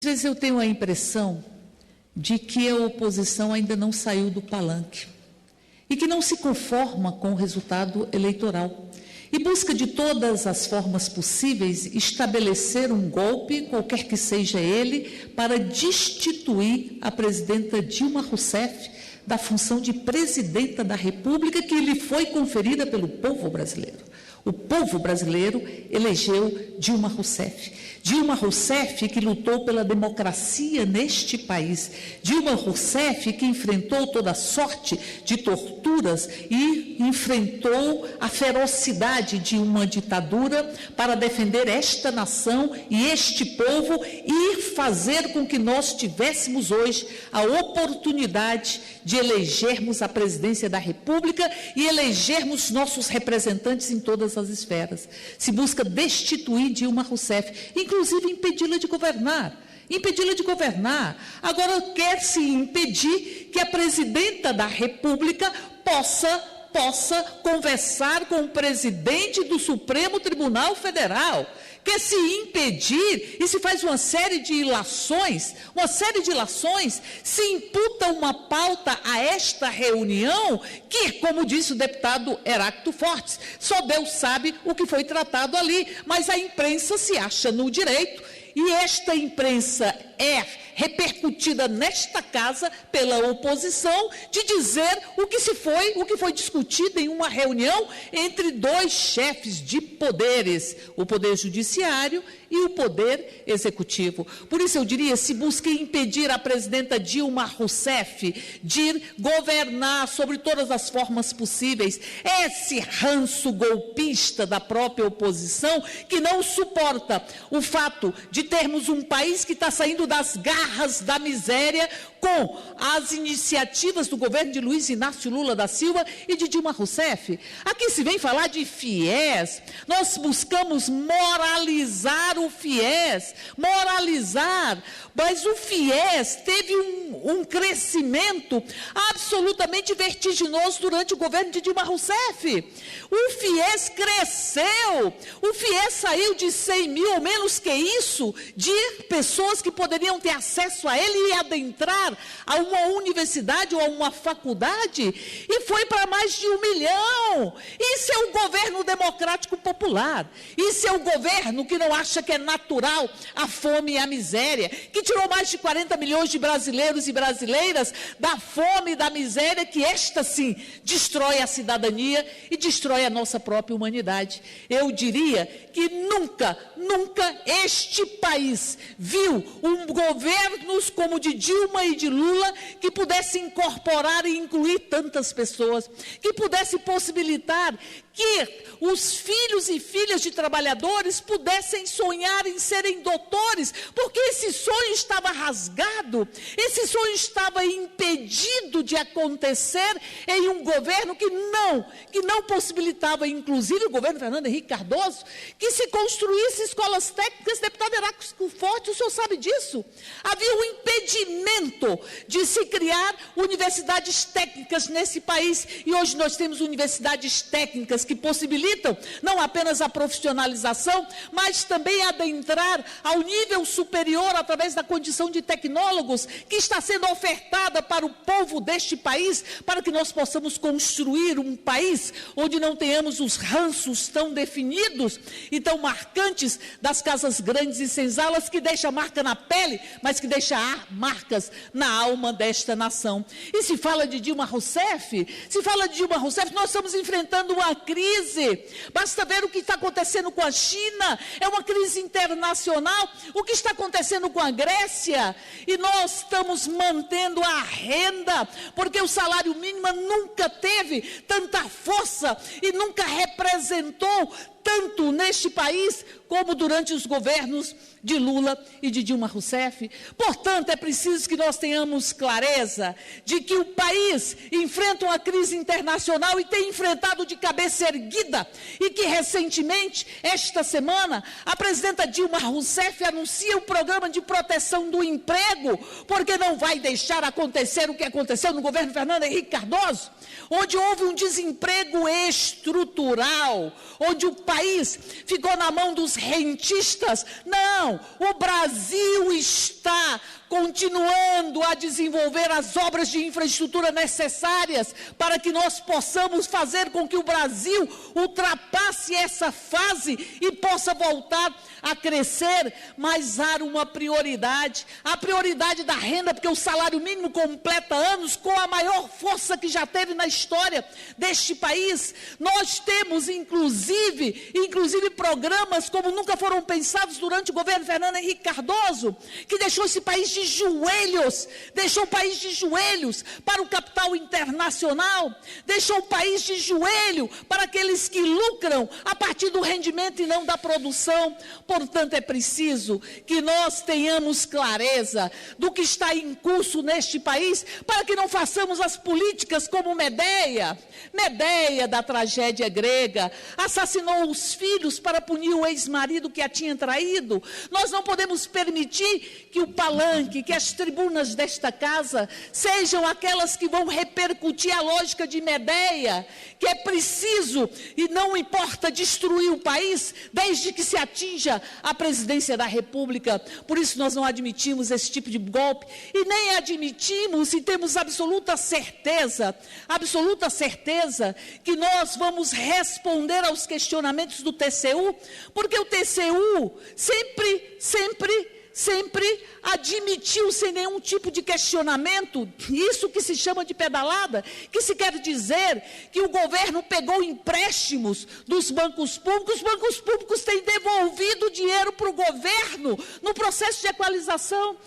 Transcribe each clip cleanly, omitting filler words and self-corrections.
Às vezes eu tenho a impressão de que a oposição ainda não saiu do palanque e que não se conforma com o resultado eleitoral e busca de todas as formas possíveis estabelecer um golpe, qualquer que seja ele, para destituir a presidenta Dilma Rousseff da função de presidenta da República que lhe foi conferida pelo povo brasileiro. O povo brasileiro elegeu Dilma Rousseff. Dilma Rousseff que lutou pela democracia neste país. Dilma Rousseff que enfrentou toda sorte de torturas e enfrentou a ferocidade de uma ditadura para defender esta nação e este povo e fazer com que nós tivéssemos hoje a oportunidade de elegermos a presidência da República e elegermos nossos representantes em todas as esferas. Se busca destituir Dilma Rousseff, inclusive impedi-la de governar. Impedi-la de governar. Agora quer-se impedir que a presidenta da República possa conversar com o presidente do Supremo Tribunal Federal. Quer se impedir e se faz uma série de ilações, se imputa uma pauta a esta reunião que, como disse o deputado Heráclito Fortes, só Deus sabe o que foi tratado ali, mas a imprensa se acha no direito e esta imprensa é repercutida nesta casa pela oposição de dizer o que foi discutido em uma reunião entre dois chefes de poderes, o Poder Judiciário e o Poder Executivo. Por isso eu diria, se busca impedir a presidenta Dilma Rousseff de governar sobre todas as formas possíveis, esse ranço golpista da própria oposição que não suporta o fato de termos um país que está saindo das garras da miséria com as iniciativas do governo de Luiz Inácio Lula da Silva e de Dilma Rousseff. Aqui se vem falar de FIES, nós buscamos moralizar o FIES, mas o FIES teve um crescimento absolutamente vertiginoso durante o governo de Dilma Rousseff. O FIES cresceu, o FIES saiu de 100 mil, ou menos que isso, de pessoas que poderiam ter acesso a ele e adentrar a uma universidade ou a uma faculdade, e foi para mais de 1 milhão. Isso é o governo democrático popular. Isso é o governo que não acha que é natural a fome e a miséria, que tirou mais de 40 milhões de brasileiros e brasileiras da fome e da miséria, que esta sim destrói a cidadania e destrói a nossa própria humanidade. Eu diria que nunca este país viu governos como o de Dilma e de Lula que pudesse incorporar e incluir tantas pessoas, que pudesse possibilitar que os filhos e filhas de trabalhadores pudessem sonhar em serem doutores, porque esse sonho estava rasgado, esse sonho estava impedido de acontecer em um governo que não possibilitava, inclusive o governo Fernando Henrique Cardoso, que se construísse escolas técnicas. Deputado Heráclito Fortes, o senhor sabe disso? Havia um impedimento de se criar universidades técnicas nesse país, e hoje nós temos universidades técnicas que possibilitam não apenas a profissionalização, mas também adentrar ao nível superior através da condição de tecnólogos que está sendo ofertada para o povo deste país, para que nós possamos construir um país onde não tenhamos os ranços tão definidos e tão marcantes das casas grandes e senzalas, que deixa marca na pele, mas que deixa marcas na alma desta nação. E se fala de Dilma Rousseff, nós estamos enfrentando uma crise. Basta ver o que está acontecendo com a China, é uma crise internacional, o que está acontecendo com a Grécia, e nós estamos mantendo a renda, porque o salário mínimo nunca teve tanta força e nunca representou tanto neste país como durante os governos de Lula e de Dilma Rousseff. Portanto, é preciso que nós tenhamos clareza de que o país enfrenta uma crise internacional e tem enfrentado de cabeça erguida, e que recentemente, esta semana, a presidenta Dilma Rousseff anuncia o programa de proteção do emprego, porque não vai deixar acontecer o que aconteceu no governo Fernando Henrique Cardoso, onde houve um desemprego estrutural, onde o país ficou na mão dos rentistas. Não, o Brasil está continuando a desenvolver as obras de infraestrutura necessárias para que nós possamos fazer com que o Brasil ultrapasse essa fase e possa voltar a crescer, mas há uma prioridade, a prioridade da renda, porque o salário mínimo completa anos com a maior força que já teve na história deste país. Nós temos, inclusive programas como nunca foram pensados durante o governo Fernando Henrique Cardoso, que deixou esse país de joelhos, deixou o país de joelhos para o capital internacional, deixou o país de joelho para aqueles que lucram a partir do rendimento e não da produção. Portanto, é preciso que nós tenhamos clareza do que está em curso neste país, para que não façamos as políticas como Medeia da tragédia grega, assassinou os filhos para punir o ex-marido que a tinha traído. Nós não podemos permitir que o palanque, que as tribunas desta casa sejam aquelas que vão repercutir a lógica de Medeia, que é preciso, e não importa, destruir o país, desde que se atinja a presidência da República. Por isso nós não admitimos esse tipo de golpe, e nem admitimos, e temos absoluta certeza que nós vamos responder aos questionamentos do TCU, porque o TCU sempre admitiu sem nenhum tipo de questionamento isso que se chama de pedalada, que se quer dizer que o governo pegou empréstimos dos bancos públicos, os bancos públicos têm devolvido dinheiro para o governo no processo de equalização.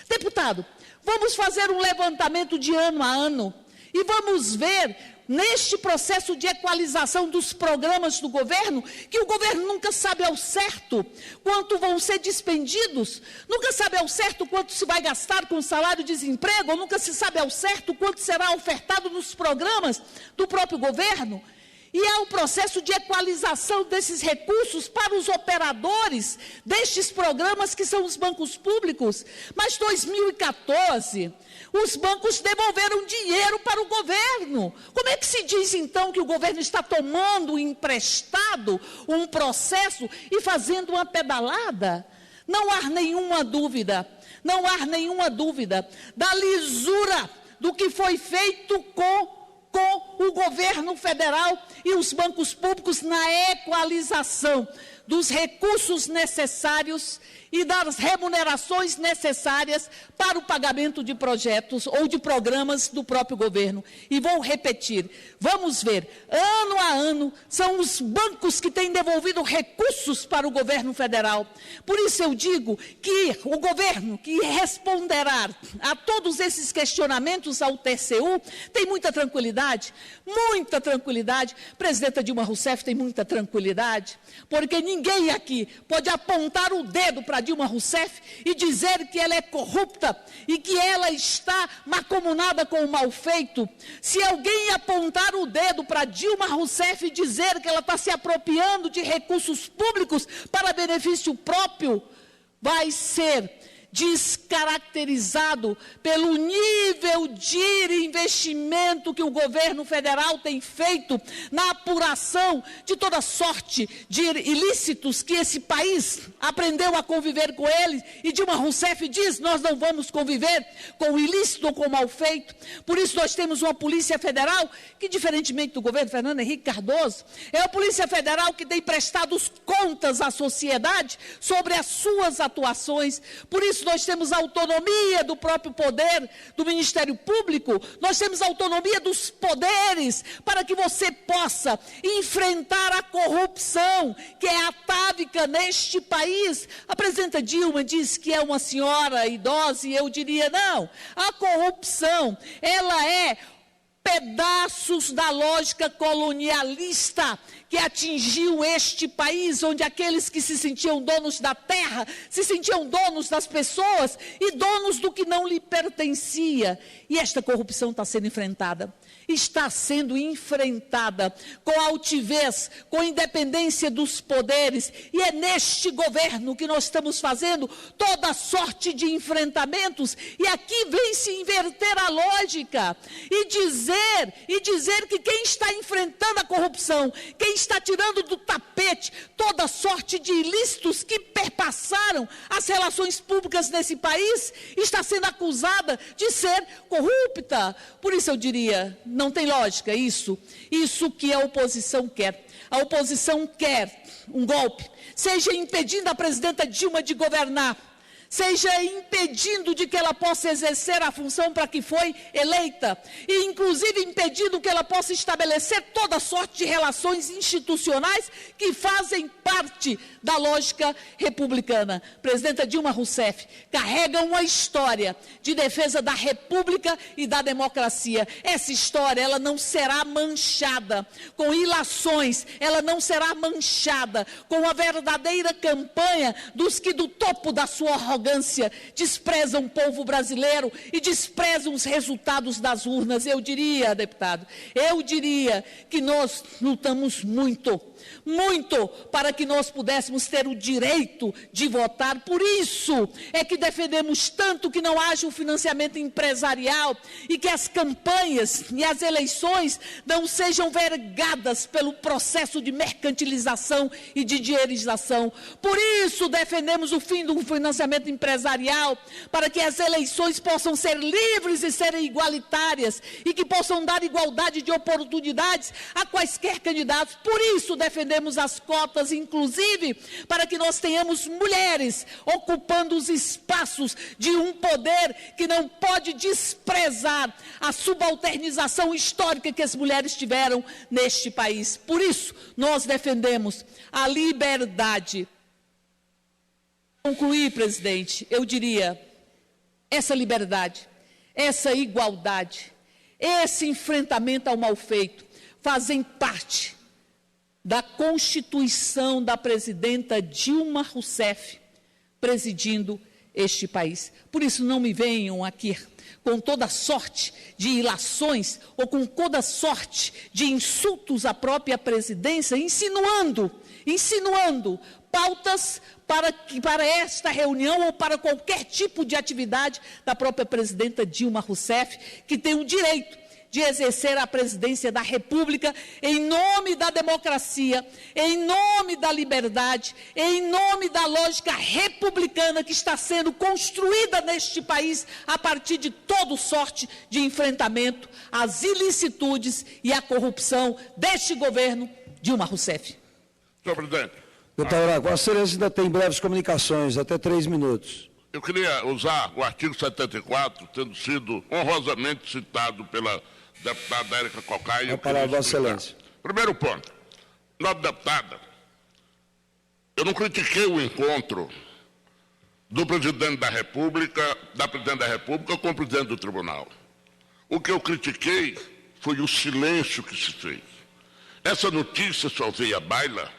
Deputado, vamos fazer um levantamento de ano a ano e vamos ver, neste processo de equalização dos programas do governo, que o governo nunca sabe ao certo quanto vão ser dispendidos, nunca sabe ao certo quanto se vai gastar com salário-desemprego, ou nunca se sabe ao certo quanto será ofertado nos programas do próprio governo. E há um processo de equalização desses recursos para os operadores destes programas, que são os bancos públicos. Mas 2014, os bancos devolveram dinheiro para o governo. Como é que se diz, então, que o governo está tomando emprestado um processo e fazendo uma pedalada? Não há nenhuma dúvida da lisura do que foi feito com o governo federal e os bancos públicos na equalização dos recursos necessários e das remunerações necessárias para o pagamento de projetos ou de programas do próprio governo. E vou repetir, vamos ver, ano a ano, são os bancos que têm devolvido recursos para o governo federal. Por isso eu digo que o governo que responderá a todos esses questionamentos ao TCU tem muita tranquilidade, Presidenta Dilma Rousseff tem muita tranquilidade, porque ninguém aqui pode apontar o dedo para Dilma Rousseff e dizer que ela é corrupta e que ela está mancomunada com o mal feito. Se alguém apontar o dedo para Dilma Rousseff e dizer que ela está se apropriando de recursos públicos para benefício próprio, vai ser descaracterizado pelo nível de investimento que o governo federal tem feito na apuração de toda sorte de ilícitos que esse país aprendeu a conviver com eles, e Dilma Rousseff diz: nós não vamos conviver com o ilícito ou com o mal feito. Por isso nós temos uma Polícia Federal que, diferentemente do governo Fernando Henrique Cardoso, é a Polícia Federal que tem prestado contas à sociedade sobre as suas atuações. Por isso nós temos autonomia do próprio poder do Ministério Público, nós temos autonomia dos poderes para que você possa enfrentar a corrupção que é atávica neste país. A presidenta Dilma diz que é uma senhora idosa, e eu diria não, a corrupção, ela é pedaços da lógica colonialista que atingiu este país, onde aqueles que se sentiam donos da terra, se sentiam donos das pessoas e donos do que não lhe pertencia. E esta corrupção está sendo enfrentada com altivez, com independência dos poderes, e é neste governo que nós estamos fazendo toda sorte de enfrentamentos, e aqui vem se inverter a lógica e dizer dizer que quem está enfrentando a corrupção, quem está tirando do tapete toda sorte de ilícitos que perpassaram as relações públicas nesse país, está sendo acusada de ser corrupta. Por isso eu diria, não tem lógica isso que a oposição quer. A oposição quer um golpe, seja impedindo a presidenta Dilma de governar, seja impedindo de que ela possa exercer a função para que foi eleita, e inclusive impedindo que ela possa estabelecer toda sorte de relações institucionais que fazem parte da lógica republicana. Presidenta Dilma Rousseff carrega uma história de defesa da República e da democracia. Essa história, ela não será manchada com ilações, ela não será manchada com a verdadeira campanha dos que do topo da sua arrogância desprezam o povo brasileiro e desprezam os resultados das urnas. Eu diria, deputado, que nós lutamos muito para que nós pudéssemos ter o direito de votar. Por isso é que defendemos tanto que não haja um financiamento empresarial e que as campanhas e as eleições não sejam vergadas pelo processo de mercantilização e de dinheirização. Por isso defendemos o fim do financiamento empresarial, para que as eleições possam ser livres e serem igualitárias e que possam dar igualdade de oportunidades a quaisquer candidatos. Por isso defendemos as cotas, inclusive, para que nós tenhamos mulheres ocupando os espaços de um poder que não pode desprezar a subalternização histórica que as mulheres tiveram neste país. Por isso, nós defendemos a liberdade. Concluir, presidente, eu diria, essa liberdade, essa igualdade, esse enfrentamento ao mal feito fazem parte da Constituição da presidenta Dilma Rousseff, presidindo este país. Por isso, não me venham aqui com toda sorte de ilações ou com toda sorte de insultos à própria presidência, insinuando pautas para esta reunião ou para qualquer tipo de atividade da própria presidenta Dilma Rousseff, que tem o direito de exercer a presidência da República em nome da democracia, em nome da liberdade, em nome da lógica republicana que está sendo construída neste país a partir de toda sorte de enfrentamento às ilicitudes e à corrupção deste governo Dilma Rousseff. Senhor presidente. Deputado, Vossa Excelência ainda tem breves comunicações, até 3 minutos. Eu queria usar o artigo 74, tendo sido honrosamente citado pela deputada Érica Cocai. A palavra, Vossa Excelência. Primeiro ponto. Nobre deputada, eu não critiquei o encontro do presidente da República com o presidente do Tribunal. O que eu critiquei foi o silêncio que se fez. Essa notícia só veio à baila